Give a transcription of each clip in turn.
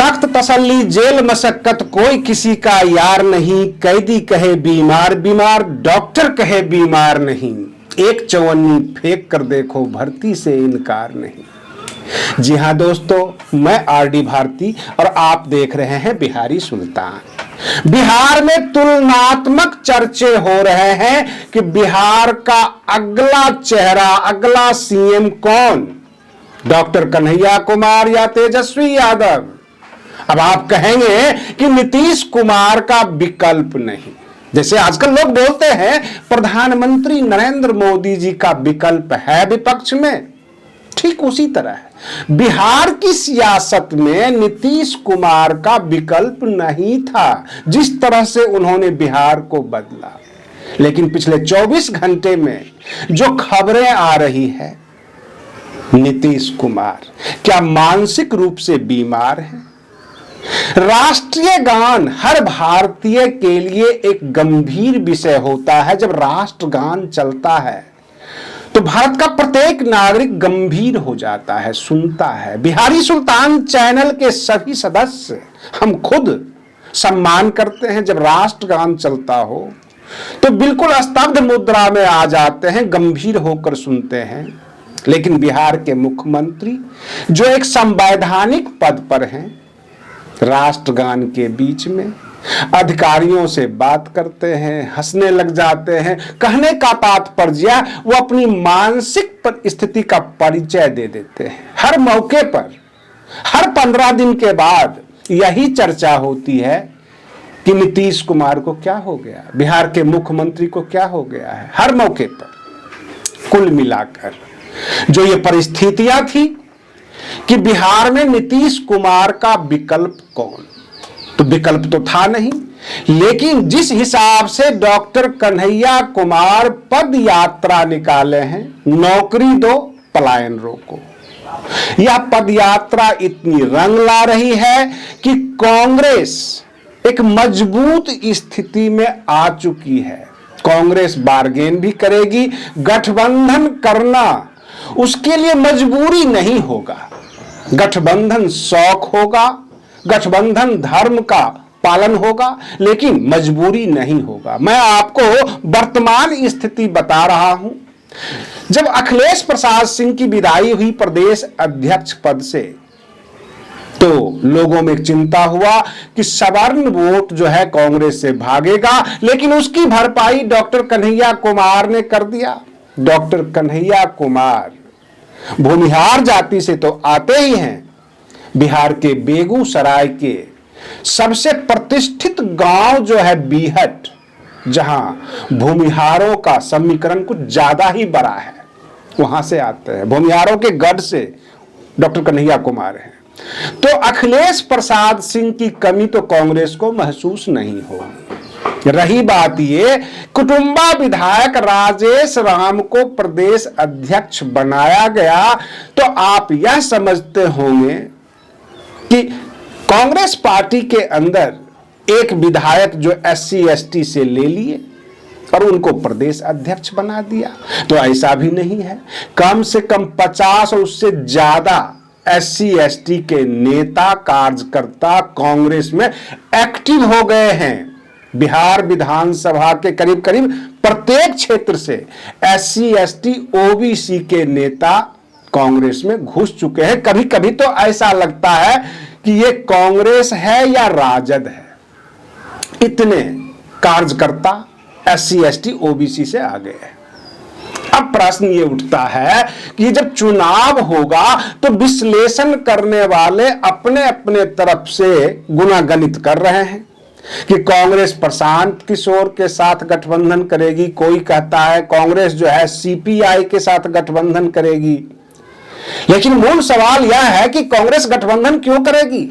तख्त तसल्ली जेल मशक्कत कोई किसी का यार नहीं, कैदी कहे बीमार बीमार डॉक्टर कहे बीमार नहीं, एक चवन्नी फेंक कर देखो भर्ती से इनकार नहीं। जी हाँ दोस्तों, मैं आरडी भारती और आप देख रहे हैं बिहारी सुल्तान। बिहार में तुलनात्मक चर्चे हो रहे हैं कि बिहार का अगला चेहरा, अगला सीएम कौन, डॉक्टर कन्हैया कुमार या तेजस्वी यादव। अब आप कहेंगे कि नीतीश कुमार का विकल्प नहीं, जैसे आजकल लोग बोलते हैं प्रधानमंत्री नरेंद्र मोदी जी का विकल्प है विपक्ष में, ठीक उसी तरह है बिहार की सियासत में नीतीश कुमार का विकल्प नहीं था, जिस तरह से उन्होंने बिहार को बदला। लेकिन पिछले 24 घंटे में जो खबरें आ रही है, नीतीश कुमार क्या मानसिक रूप से बीमार है? राष्ट्रीय गान हर भारतीय के लिए एक गंभीर विषय होता है। जब राष्ट्रगान चलता है तो भारत का प्रत्येक नागरिक गंभीर हो जाता है, सुनता है। बिहारी सुल्तान चैनल के सभी सदस्य, हम खुद सम्मान करते हैं। जब राष्ट्रगान चलता हो तो बिल्कुल स्तब्ध मुद्रा में आ जाते हैं, गंभीर होकर सुनते हैं। लेकिन बिहार के मुख्यमंत्री जो एक संवैधानिक पद पर हैं, राष्ट्रगान के बीच में अधिकारियों से बात करते हैं, हंसने लग जाते हैं। कहने का तात्पर्य वो अपनी मानसिक स्थिति का परिचय दे देते हैं। हर मौके पर, हर 15 दिन के बाद यही चर्चा होती है कि नीतीश कुमार को क्या हो गया, बिहार के मुख्यमंत्री को क्या हो गया है। हर मौके पर कुल मिलाकर जो ये परिस्थितियां थी कि बिहार में नीतीश कुमार का विकल्प कौन, तो विकल्प तो था नहीं। लेकिन जिस हिसाब से डॉक्टर कन्हैया कुमार पद यात्रा निकाले हैं, नौकरी दो पलायन रोको, यह पद यात्रा इतनी रंग ला रही है कि कांग्रेस एक मजबूत स्थिति में आ चुकी है। कांग्रेस बार्गेन भी करेगी, गठबंधन करना उसके लिए मजबूरी नहीं होगा। गठबंधन शौक होगा, गठबंधन धर्म का पालन होगा, लेकिन मजबूरी नहीं होगा। मैं आपको वर्तमान स्थिति बता रहा हूं। जब अखिलेश प्रसाद सिंह की विदाई हुई प्रदेश अध्यक्ष पद से, तो लोगों में चिंता हुआ कि सवर्ण वोट जो है कांग्रेस से भागेगा, लेकिन उसकी भरपाई डॉक्टर कन्हैया कुमार ने कर दिया। डॉक्टर कन्हैया कुमार भूमिहार जाति से तो आते ही हैं। बिहार के बेगूसराय के सबसे प्रतिष्ठित गांव जो है बीहट, जहां भूमिहारों का समीकरण कुछ ज्यादा ही बड़ा है, वहां से आते हैं। भूमिहारों के गढ़ से डॉक्टर कन्हैया कुमार हैं। तो अखिलेश प्रसाद सिंह की कमी तो कांग्रेस को महसूस नहीं होगी। रही बात ये, कुटुंबा विधायक राजेश राम को प्रदेश अध्यक्ष बनाया गया, तो आप यह समझते होंगे कि कांग्रेस पार्टी के अंदर एक विधायक जो SC ST से ले लिए और उनको प्रदेश अध्यक्ष बना दिया, तो ऐसा भी नहीं है। कम से कम 50 और उससे ज्यादा SC ST के नेता कार्यकर्ता कांग्रेस में एक्टिव हो गए हैं। बिहार विधानसभा के करीब करीब प्रत्येक क्षेत्र से SC ST OBC के नेता कांग्रेस में घुस चुके हैं। कभी कभी तो ऐसा लगता है कि ये कांग्रेस है या राजद है, इतने कार्यकर्ता SC ST OBC से आ गए हैं। अब प्रश्न ये उठता है कि जब चुनाव होगा तो विश्लेषण करने वाले अपने अपने तरफ से गुणागणित कर रहे हैं कि कांग्रेस प्रशांत किशोर के साथ गठबंधन करेगी, कोई कहता है कांग्रेस जो है CPI के साथ गठबंधन करेगी। लेकिन मूल सवाल यह है कि कांग्रेस गठबंधन क्यों करेगी,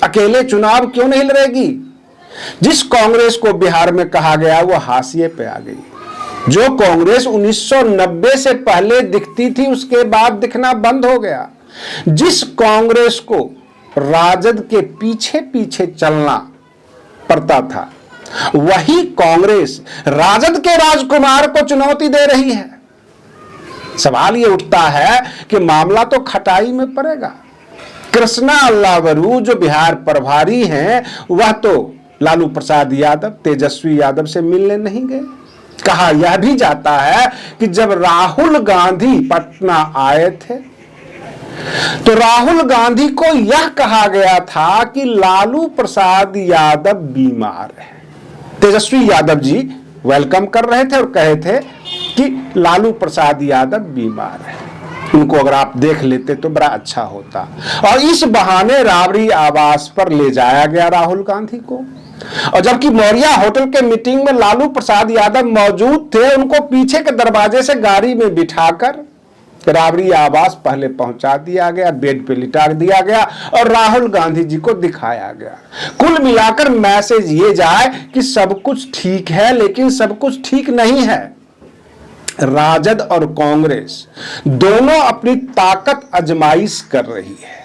अकेले चुनाव क्यों नहीं लड़ेगी? जिस कांग्रेस को बिहार में कहा गया वो हाशिए पे आ गई। जो कांग्रेस 1990 से पहले दिखती थी, उसके बाद दिखना बंद हो गया। जिस कांग्रेस को राजद के पीछे पीछे चलना पड़ता था, वही कांग्रेस राजद के राजकुमार को चुनौती दे रही है। सवाल यह उठता है कि मामला तो खटाई में पड़ेगा। कृष्णा अल्लावरू जो बिहार प्रभारी हैं, वह तो लालू प्रसाद यादव, तेजस्वी यादव से मिलने नहीं गए। कहा यह भी जाता है कि जब राहुल गांधी पटना आए थे तो राहुल गांधी को यह कहा गया था कि लालू प्रसाद यादव बीमार है। तेजस्वी यादव जी वेलकम कर रहे थे और कहे थे कि लालू प्रसाद यादव बीमार है, उनको अगर आप देख लेते तो बड़ा अच्छा होता। और इस बहाने राबड़ी आवास पर ले जाया गया राहुल गांधी को, और जबकि मौर्या होटल के मीटिंग में लालू प्रसाद यादव मौजूद थे, उनको पीछे के दरवाजे से गाड़ी में बिठाकर राबड़ी आवास पहले पहुंचा दिया गया, बेड पे लिटा दिया गया और राहुल गांधी जी को दिखाया गया। कुल मिलाकर मैसेज ये जाए कि सब कुछ ठीक है, लेकिन सब कुछ ठीक नहीं है। राजद और कांग्रेस दोनों अपनी ताकत आजमाइश कर रही है।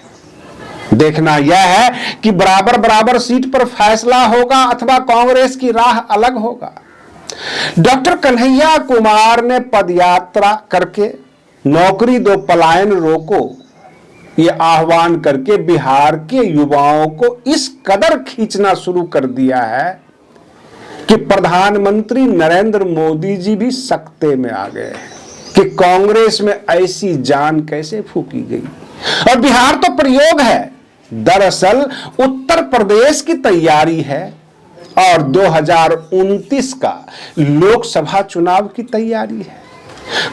देखना यह है कि बराबर बराबर सीट पर फैसला होगा अथवा कांग्रेस की राह अलग होगा। डॉक्टर कन्हैया कुमार ने पदयात्रा करके नौकरी दो पलायन रोको ये आह्वान करके बिहार के युवाओं को इस कदर खींचना शुरू कर दिया है कि प्रधानमंत्री नरेंद्र मोदी जी भी सकते में आ गए हैं कि कांग्रेस में ऐसी जान कैसे फूकी गई। और बिहार तो प्रयोग है, दरअसल उत्तर प्रदेश की तैयारी है और 2029 का लोकसभा चुनाव की तैयारी है।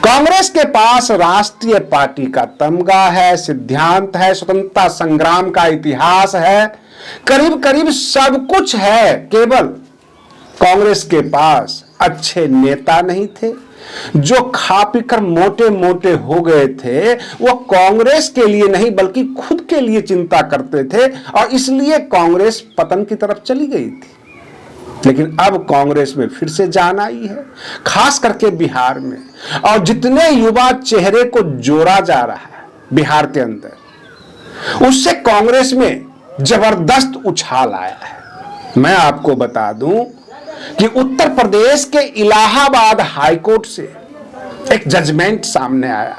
कांग्रेस के पास राष्ट्रीय पार्टी का तमगा है, सिद्धांत है, स्वतंत्रता संग्राम का इतिहास है, करीब करीब सब कुछ है। केवल कांग्रेस के पास अच्छे नेता नहीं थे। जो खा पीकर मोटे मोटे हो गए थे वो कांग्रेस के लिए नहीं बल्कि खुद के लिए चिंता करते थे और इसलिए कांग्रेस पतन की तरफ चली गई थी। लेकिन अब कांग्रेस में फिर से जान आई है, खास करके बिहार में, और जितने युवा चेहरे को जोड़ा जा रहा है बिहार के अंदर, उससे कांग्रेस में जबरदस्त उछाल आया है। मैं आपको बता दूं कि उत्तर प्रदेश के इलाहाबाद हाईकोर्ट से एक जजमेंट सामने आया।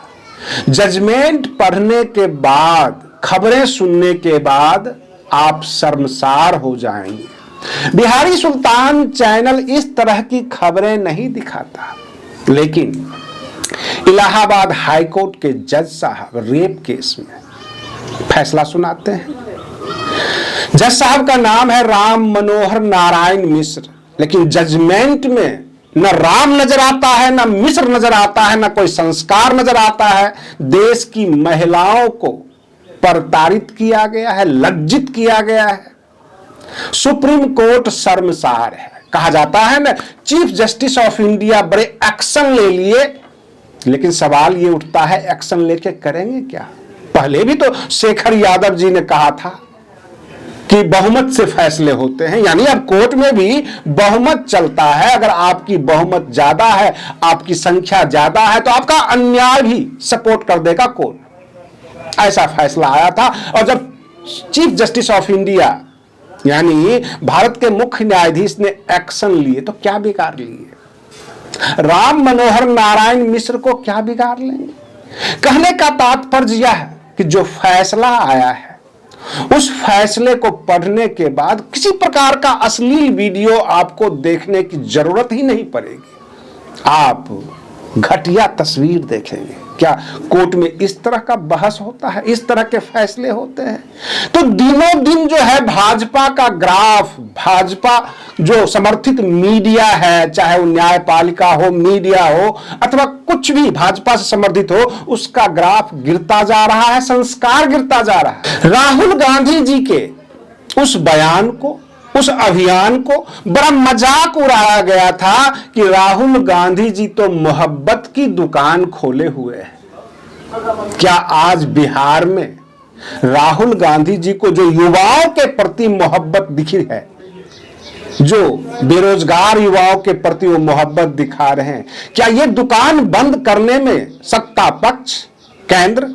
जजमेंट पढ़ने के बाद, खबरें सुनने के बाद आप शर्मसार हो जाएंगे। बिहारी सुल्तान चैनल इस तरह की खबरें नहीं दिखाता, लेकिन इलाहाबाद हाईकोर्ट के जज साहब रेप केस में फैसला सुनाते हैं। जज साहब का नाम है राम मनोहर नारायण मिश्र, लेकिन जजमेंट में न राम नजर आता है, न मिश्र नजर आता है, न कोई संस्कार नजर आता है। देश की महिलाओं को प्रताड़ित किया गया है, लज्जित किया गया है। सुप्रीम कोर्ट शर्मसार है। कहा जाता है ना, चीफ जस्टिस ऑफ इंडिया बड़े एक्शन ले लिए, लेकिन सवाल ये उठता है एक्शन लेके करेंगे क्या? पहले भी तो शेखर यादव जी ने कहा था कि बहुमत से फैसले होते हैं, यानी अब कोर्ट में भी बहुमत चलता है। अगर आपकी बहुमत ज्यादा है, आपकी संख्या ज्यादा है, तो आपका अन्याय भी सपोर्ट कर देगा कोर्ट। ऐसा फैसला आया था। और जब चीफ जस्टिस ऑफ इंडिया यानी भारत के मुख्य न्यायाधीश ने एक्शन लिए तो क्या बिगाड़ लिए? राम मनोहर नारायण मिश्र को क्या बिगाड़ लेंगे? कहने का तात्पर्य यह है कि जो फैसला आया है उस फैसले को पढ़ने के बाद किसी प्रकार का अश्लील वीडियो आपको देखने की जरूरत ही नहीं पड़ेगी। आप घटिया तस्वीर देखेंगे। क्या कोर्ट में इस तरह का बहस होता है? इस तरह के फैसले होते हैं? तो दिनों दिन जो है भाजपा का ग्राफ, भाजपा जो समर्थित मीडिया है, चाहे वो न्यायपालिका हो, मीडिया हो अथवा कुछ भी भाजपा से समर्थित हो, उसका ग्राफ गिरता जा रहा है, संस्कार गिरता जा रहा है। राहुल गांधी जी के उस बयान को, उस अभियान को बड़ा मजाक उड़ाया गया था कि राहुल गांधी जी तो मोहब्बत की दुकान खोले हुए हैं। क्या आज बिहार में राहुल गांधी जी को जो युवाओं के प्रति मोहब्बत दिखी है, जो बेरोजगार युवाओं के प्रति वो मोहब्बत दिखा रहे हैं, क्या ये दुकान बंद करने में सत्ता पक्ष, केंद्र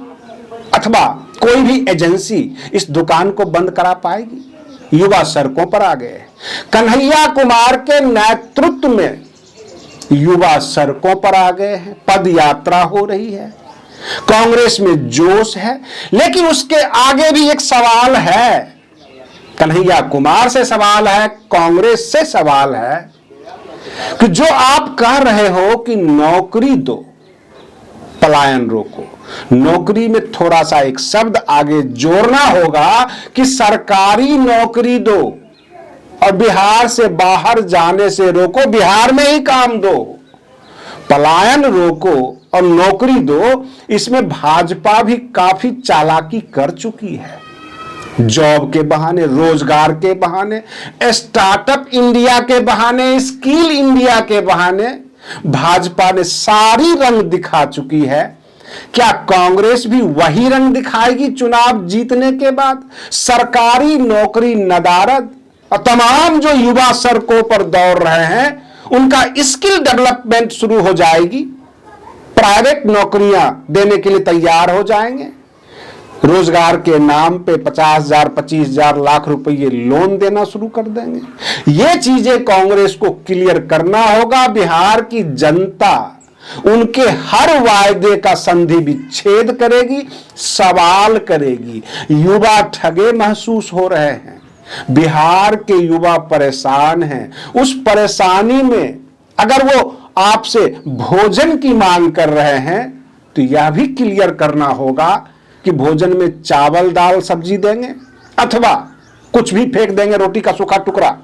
अथवा कोई भी एजेंसी इस दुकान को बंद करा पाएगी? युवा सड़कों पर आ गए। कन्हैया कुमार के नेतृत्व में युवा सड़कों पर आ गए हैं, पद यात्रा हो रही है। कांग्रेस में जोश है, लेकिन उसके आगे भी एक सवाल है। कन्हैया कुमार से सवाल है, कांग्रेस से सवाल है कि जो आप कह रहे हो कि नौकरी दो, पलायन रोको, नौकरी में थोड़ा सा एक शब्द आगे जोड़ना होगा कि सरकारी नौकरी दो और बिहार से बाहर जाने से रोको, बिहार में ही काम दो। पलायन रोको और नौकरी दो, इसमें भाजपा भी काफी चालाकी कर चुकी है। जॉब के बहाने, रोजगार के बहाने, स्टार्टअप इंडिया के बहाने, स्किल इंडिया के बहाने भाजपा ने सारी रंग दिखा चुकी है। क्या कांग्रेस भी वही रंग दिखाएगी चुनाव जीतने के बाद? सरकारी नौकरी नदारद और तमाम जो युवा सड़कों पर दौड़ रहे हैं उनका स्किल डेवलपमेंट शुरू हो जाएगी, प्राइवेट नौकरियां देने के लिए तैयार हो जाएंगे, रोजगार के नाम पे 50,000 25,000 लाख रुपए लोन देना शुरू कर देंगे। ये चीजें कांग्रेस को क्लियर करना होगा। बिहार की जनता उनके हर वायदे का संधि विच्छेद करेगी, सवाल करेगी। युवा ठगे महसूस हो रहे हैं, बिहार के युवा परेशान हैं। उस परेशानी में अगर वो आपसे भोजन की मांग कर रहे हैं तो यह भी क्लियर करना होगा कि भोजन में चावल दाल सब्जी देंगे अथवा कुछ भी फेंक देंगे, रोटी का सूखा टुकड़ा।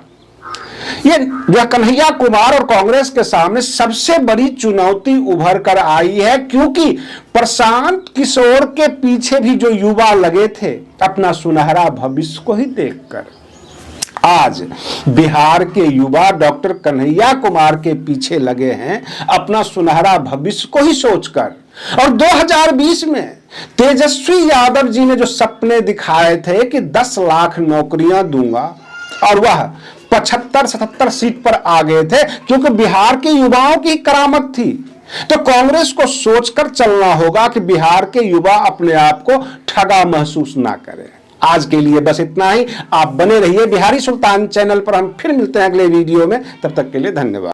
यह कन्हैया कुमार और कांग्रेस के सामने सबसे बड़ी चुनौती उभर कर आई है, क्योंकि प्रशांत किशोर के पीछे भी जो युवा लगे थे अपना सुनहरा भविष्य को ही देखकर, आज बिहार के युवा डॉक्टर कन्हैया कुमार के पीछे लगे हैं अपना सुनहरा भविष्य को ही सोचकर। और 2020 में तेजस्वी यादव जी ने जो सपने दिखाए थे कि 10 लाख नौकरियां दूंगा, और वह 75-77 सीट पर आ गए थे क्योंकि बिहार के युवाओं की करामत थी। तो कांग्रेस को सोचकर चलना होगा कि बिहार के युवा अपने आप को ठगा महसूस ना करें। आज के लिए बस इतना ही। आप बने रहिए बिहारी सुल्तान चैनल पर। हम फिर मिलते हैं अगले वीडियो में, तब तक के लिए धन्यवाद।